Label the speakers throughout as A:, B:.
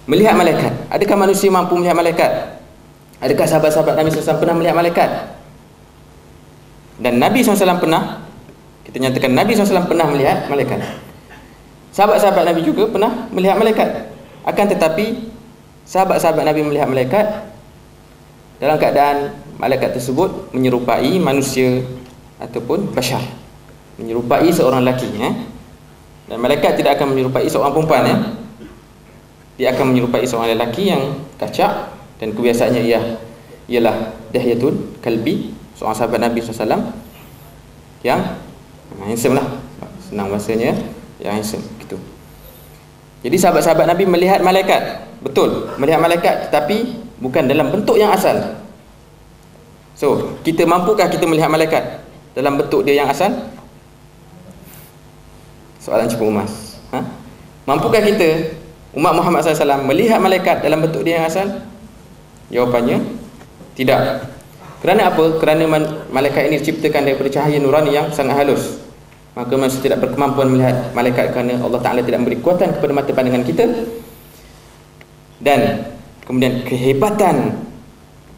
A: melihat malaikat. Adakah manusia mampu melihat malaikat? Adakah sahabat-sahabat Nabi SAW pernah melihat malaikat? Dan Nabi SAW pernah, kita nyatakan Nabi SAW pernah melihat malaikat. Sahabat-sahabat Nabi juga pernah melihat malaikat. Akan tetapi sahabat-sahabat Nabi melihat malaikat dalam keadaan malaikat tersebut menyerupai manusia ataupun bashar, menyerupai seorang lelaki, Dan malaikat tidak akan menyerupai seorang perempuan, Dia akan menyerupai seorang lelaki yang kacak, dan kebiasaannya ialah Dihyatul Kalbi, seorang sahabat Nabi SAW yang handsome lah, senang bahasanya, yang handsome gitu. Jadi sahabat-sahabat Nabi melihat malaikat, betul, melihat malaikat, tetapi bukan dalam bentuk yang asal. So, kita mampukah kita melihat malaikat dalam bentuk dia yang asal? Soalan cukup emas. Mampukah kita umat Muhammad SAW melihat malaikat dalam bentuk dia yang asal? Jawapannya tidak. Kerana apa? Kerana malaikat ini diciptakan daripada cahaya nurani yang sangat halus. Maka manusia tidak berkemampuan melihat malaikat kerana Allah Ta'ala tidak memberi kekuatan kepada mata pandangan kita. Dan kemudian kehebatan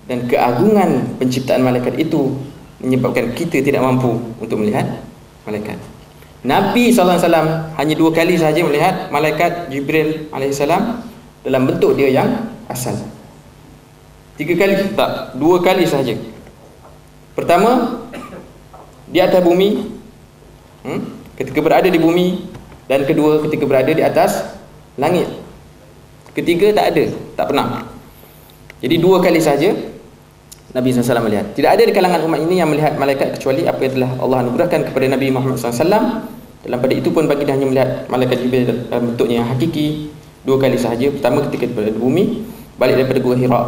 A: dan keagungan penciptaan malaikat itu menyebabkan kita tidak mampu untuk melihat malaikat. Nabi SAW hanya 2 kali sahaja melihat malaikat Jibril AS dalam bentuk dia yang asal. 3 kali? Tak, 2 kali sahaja. Pertama, di atas bumi, ketika berada di bumi. Dan kedua, ketika berada di atas langit. Ketiga tak ada, tak pernah. Jadi 2 kali sahaja Nabi SAW melihat. Tidak ada di kalangan umat ini yang melihat malaikat kecuali apa yang telah Allah anugerahkan kepada Nabi Muhammad SAW. Dalam pada itu pun bagi dia hanya melihat malaikat Jibril dalam bentuknya yang hakiki 2 kali sahaja. Pertama ketika berada di bumi, balik daripada Gua Hira,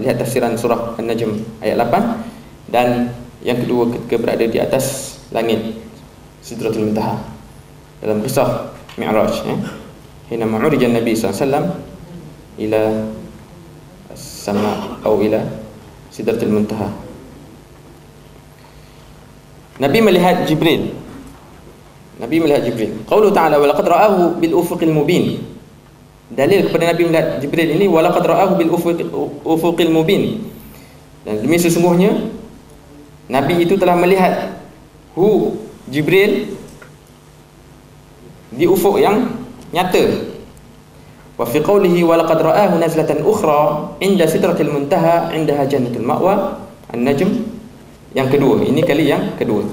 A: lihat tafsiran surah An-Najm ayat 8. Dan yang kedua ketika berada di atas langit, Sidratul Muntaha, dalam kisah Mi'raj, hina ma'urijan Nabi SAW ila sama atau ila Sidratul Muntaha. Nabi melihat Jibril. Nabi melihat Jibril. Qaulu ta'ala wa laqad ra'ahu bil ufuqil mubin. Dalil kepada Nabi melihat Jibril ini, wa laqad ra'ahu bil ufuqil mubin. Dan demi sesungguhnya Nabi itu telah melihat Jibril di ufuk yang nyata. Wa fi qawlihi wa laqad ra'ahu nazlatan ukhra inda sidratil muntaha indaha jannatul ma'wa, An-Najm yang kedua. Ini kali yang kedua.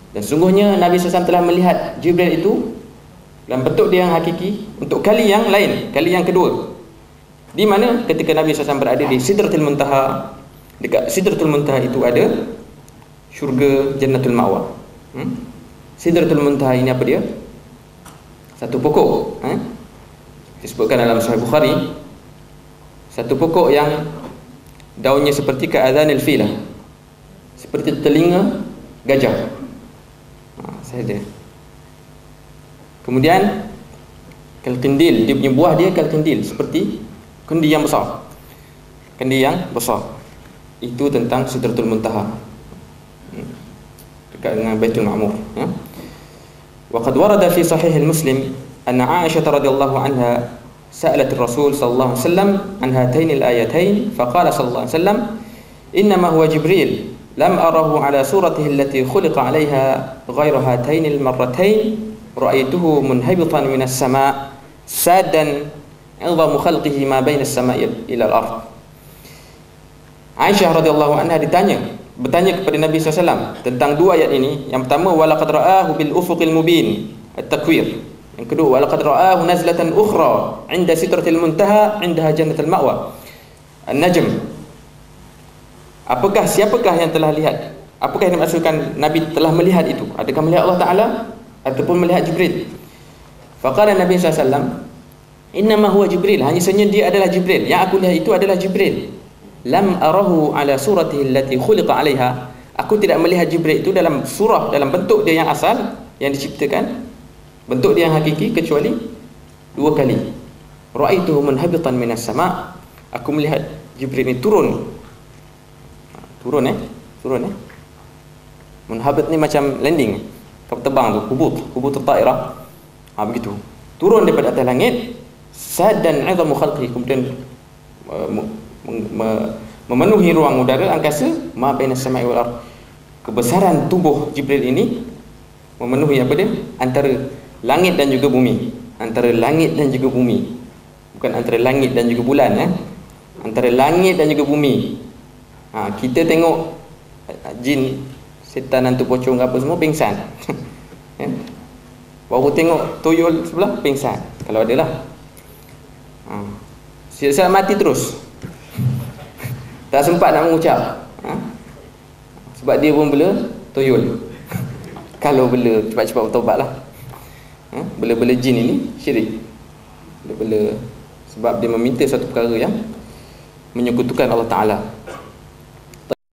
A: Dan sungguhnya Nabi SAW telah melihat Jibril itu dalam bentuk dia yang hakiki untuk kali yang lain, kali yang kedua. Di mana? Ketika Nabi SAW berada di Sidratul Muntaha. Dekat Sidratul Muntaha itu ada syurga Jannatul Ma'wa. Sidratul Muntaha ini apa dia? Satu pokok, disebutkan dalam Sahih Bukhari, satu pokok yang daunnya seperti ka'adhanil filah, seperti telinga gajah. Saja. Kemudian kalkindil, dia punya buah dia kalkindil, seperti kendi yang besar. Kendi yang besar. Itu tentang Sidratul Muntaha, dekat dengan Baitul Ma'mur. Wa qad warada fi sahih Muslim anna Aisyah radhiyallahu anha sa'alat ar-Rasul sallallahu alaihi wasallam an hatayn al-ayatain faqala sallallahu alaihi wasallam innama huwa Jibril lam arahu ala suratihi allati khuliqa 'alayha ghayra hatayn al-marratayn ra'aytuhu munhabitan min as-sama' sadan 'idhamu khalqihi ma bayna as-sama'i ila al-ard. Aisyah radhiyallahu anha bertanya kepada Nabi SAW tentang 2 ayat ini. Yang pertama, walaqad ra'ahu bil ufuqil mubin, at-takwir. Yang kedua, walaqad ra'ahu nazlatan ukhra 'inda sidratil muntaha 'indaha jannatul ma'wa, An-Najm. Siapakah yang telah lihat? Apakah yang dimaksudkan Nabi telah melihat itu? Adakah melihat Allah Ta'ala ataupun melihat Jibril? Faqala Nabi SAW, innama huwa Jibril, hanya saja dia adalah Jibril. Yang aku lihat itu adalah Jibril. Lam arahu ala suratihi allati khuliqa 'alaiha. Aku tidak melihat Jibril itu dalam surah, dalam bentuk dia yang asal, yang diciptakan, bentuk dia yang hakiki, kecuali 2 kali. Ra'aituhu munhabitan minas sama'. Aku melihat Jibril ini turun. Munhabit ni macam landing, terbang tu, hubut ta'irah. Begitu. Turun daripada atas langit sad dan 'idhamu khalqi, kemudian memenuhi ruang udara angkasa, ma baina samai wal ard, kebesaran tubuh Jibril ini memenuhi apa dia, antara langit dan juga bumi, antara langit dan juga bumi, bukan antara langit dan juga bulan, antara langit dan juga bumi. Kita tengok jin, setan, hantu pocong apa semua pingsan. Baru tengok tuyul sebelah pingsan, kalau ada lah. Siap-siap mati terus. Tak sempat nak mengucap. Sebab dia pun bela tuyul. Kalau bela, cepat-cepat bertaubat lah. Bela-bela jin ini syirik. Bela-bela sebab dia meminta satu perkara yang menyekutukan Allah Ta'ala.